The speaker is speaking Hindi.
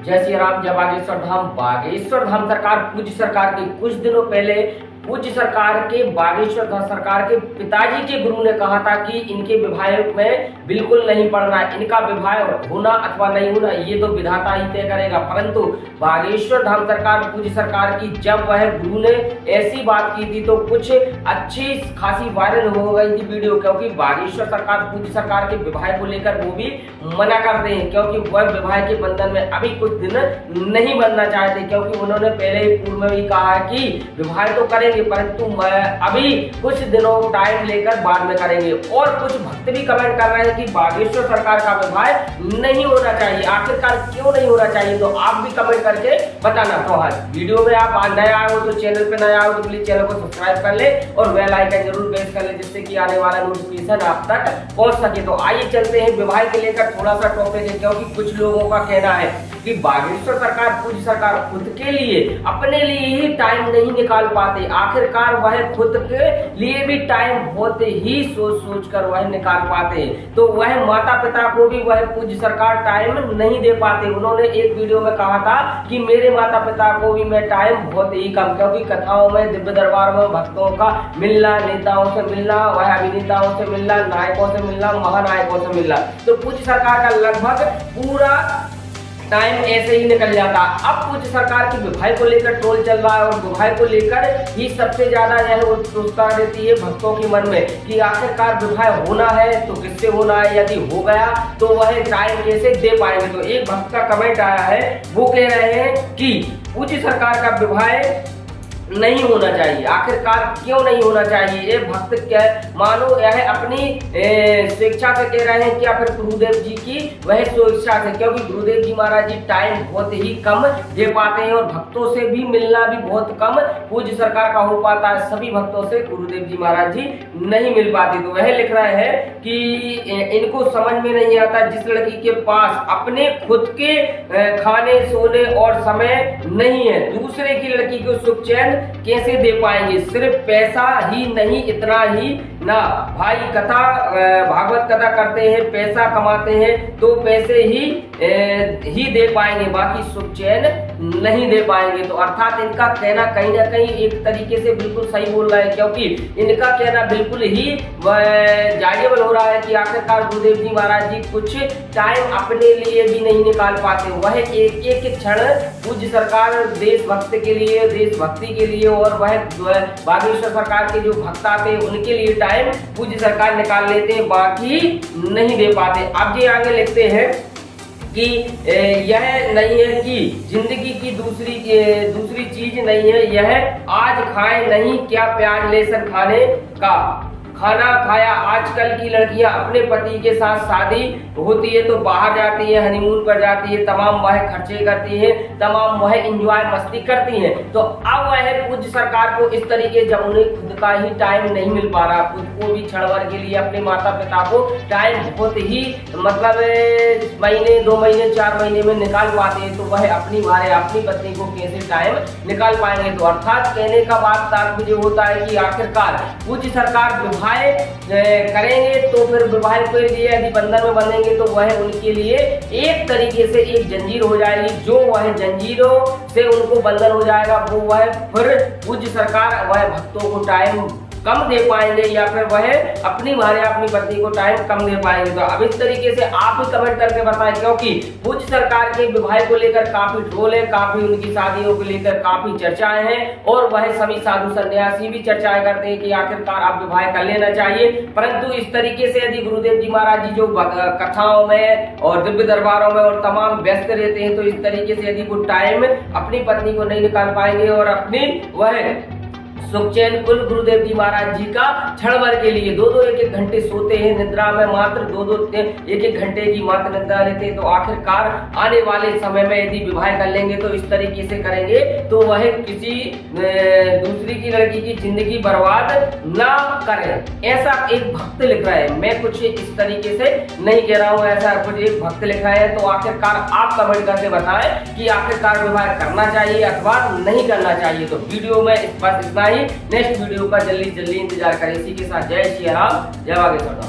जय श्री राम, जय बागेश्वर धाम। बागेश्वर धाम सरकार, पूज्य सरकार के कुछ दिनों पहले पूज्य सरकार के बागेश्वर धाम सरकार के पिताजी के गुरु ने कहा था कि इनके विवाह में बिल्कुल नहीं पड़ना, इनका विवाह होना अथवा नहीं होना ये तो विधाता ही तय करेगा। परंतु बागेश्वर धाम सरकार, पूज्य सरकार की जब वह गुरु ने ऐसी बात की थी तो कुछ अच्छी खासी वायरल हो गई थी वीडियो, क्योंकि बागेश्वर सरकार, पूज्य सरकार के विवाह को लेकर वो भी मना करते हैं, क्योंकि वह विवाह के बंधन में अभी कुछ दिन नहीं बनना चाहते, क्योंकि उन्होंने पहले पूर्व में भी कहा है कि विवाह तो करेंगे परंतु अभी कुछ दिनों टाइम लेकर बाद में करेंगे। और कुछ भक्त भी कमेंट कर रहे हैं कि बागेश्वर सरकार का विवाह नहीं होना चाहिए, आखिरकार क्यों नहीं होना चाहिए, तो आप भी कमेंट करके बताना। तो हाँ, वीडियो में आप नए आए हो तो चैनल पे नया हो तो प्लीज चैनल को सब्सक्राइब कर ले और बेल आइकन जरूर प्रेस कर ले, जिससे कि आने वाला नोटिफिकेशन आप तक पहुंच सके। तो आइए चलते हैं विवाह के लेकर थोड़ा सा टॉपिक है, क्योंकि कुछ लोगों का कहना है कि बागेश्वर सरकार, पूज्य सरकार खुद के लिए, अपने लिए ही टाइम नहीं निकाल पाते। आखिरकार वह खुद के लिए भी टाइम बहुत ही सोच सोच कर वह निकाल पाते हैं, तो वह माता पिता को भी वह पूज्य सरकार टाइम नहीं दे पाते। उन्होंने एक वीडियो में कहा था कि मेरे माता पिता को भी मैं टाइम बहुत ही कम, क्योंकि कथाओं में, दिव्य दरबार में भक्तों का मिलना, नेताओं से मिलना, वह अभिनेताओं से मिलना, नायकों से मिलना, महानायकों से मिलना, तो पूज्य सरकार का लगभग पूरा टाइम ऐसे ही निकल जाता। अब पूज्य सरकार की विवाह को लेकर ट्रोल चल रहा है और विवाह को लेकर ही सबसे ज्यादा यह उत्सुकता रहती है भक्तों के मन में कि आखिरकार विवाह होना है तो किससे होना है, यदि हो गया तो वह टाइम कैसे दे पाएंगे। तो एक भक्त का कमेंट आया है, वो कह रहे हैं कि पूज्य सरकार का विवाह नहीं होना चाहिए, आखिरकार क्यों नहीं होना चाहिए। ये भक्त क्या मानो यह अपनी स्वेच्छा से कह रहे हैं कि या फिर गुरुदेव जी की वह स्वेच्छा से, क्योंकि गुरुदेव जी महाराज जी टाइम बहुत ही कम दे पाते हैं और भक्तों से भी मिलना भी बहुत कम पूज्य सरकार का हो पाता है। सभी भक्तों से गुरुदेव जी महाराज जी नहीं मिल पाते। तो वह लिख रहे हैं कि इनको समझ में नहीं आता, जिस लड़की के पास अपने खुद के खाने सोने और समय नहीं है, दूसरे की लड़की को सुख चैन कैसे दे पाएंगे। सिर्फ पैसा ही नहीं, इतना ही ना भाई, कथा भागवत कथा करते हैं, पैसा कमाते हैं तो पैसे ही दे पाएंगे, बाकी सुख चैन नहीं दे पाएंगे। तो अर्थात इनका कहना कहीं ना कहीं एक तरीके से बिल्कुल सही बोल रहा है, क्योंकि इनका कहना बिल्कुल ही जायजेबल हो रहा है कि आखिरकार गुरुदेव जी महाराज जी कुछ टाइम अपने लिए भी नहीं निकाल पाते। वह एक एक क्षण पूज्य सरकार देशभक्त के लिए, देशभक्ति के लिए और वह बागेश्वर सरकार के जो भक्त आते हैं उनके लिए टाइम पूज्य सरकार निकाल लेते हैं, बाकी नहीं दे पाते। अब ये आगे लिखते हैं कि यह नहीं है कि जिंदगी की दूसरी चीज नहीं है, यह आज खाए नहीं क्या प्याज लहसुन खाने का खाना खाया। आजकल की लड़कियां अपने पति के साथ शादी होती है तो बाहर जाती है, हनीमून पर जाती है, तमाम वह खर्चे करती है, तमाम वह एंजॉय मस्ती करती हैं। तो अब वह पूज्य सरकार को इस तरीके जब उन्हें खुद का ही टाइम नहीं मिल पा रहा, खुद को भी क्षण भर के लिए, अपने माता पिता को टाइम बहुत ही मतलब महीने, 2 महीने, 4 महीने में निकाल पाते हैं, तो वह अपनी मारे अपनी पत्नी को कैसे टाइम निकाल पाएंगे। तो अर्थात कहने का बात तात्पर्य होता है कि आखिरकार पूज्य सरकार विवाह करेंगे तो फिर विवाह के लिए यदि बंधन में बंधेंगे तो वह उनके लिए एक तरीके से एक जंजीर हो जाएगी, जो वह जंजीरों से उनको बंधन हो जाएगा, वो वह फिर पूज्य सरकार वह भक्तों को टाइम कम दे पाएंगे या फिर वह अपनी मारे अपनी पत्नी को टाइम कम दे पाएंगे। तो अब इस तरीके से आप भी कमेंट करके बताएं, क्योंकि पूज्य सरकार के विवाह को लेकर काफी ट्रोल है, काफी उनकी शादियों को लेकर काफी चर्चाएं हैं और वह सभी साधु सन्यासी भी चर्चाएं करते हैं कि आखिरकार आप विवाह कर लेना चाहिए। परंतु इस तरीके से यदि गुरुदेव जी महाराज जी जो कथाओं में और दिव्य दरबारों में और तमाम व्यस्त रहते हैं, तो इस तरीके से यदि वो टाइम अपनी पत्नी को नहीं निकाल पाएंगे और अपनी वह सुख चैन कुल गुरुदेव जी महाराज जी का क्षण भर के लिए 2-2 1-1 घंटे सोते हैं, निद्रा में मात्र 2-2 1-1 घंटे की मात्र निद्रा लेते हैं, तो आखिरकार आने वाले समय में यदि विवाह कर लेंगे तो इस तरीके से करेंगे तो वह किसी दूसरी की लड़की की जिंदगी बर्बाद ना करें। ऐसा एक भक्त लिख रहा है, मैं कुछ इस तरीके से नहीं कह रहा हूँ, ऐसा कुछ एक भक्त लिख रहा है। तो आखिरकार आप कमेंट करके बताएं कि आखिरकार विवाह करना चाहिए अथवा नहीं करना चाहिए। तो वीडियो में बस इतना ही, नेक्स्ट वीडियो का जल्दी इंतजार करें। इसी के साथ जय श्री राम, जय बागेश्वर धाम।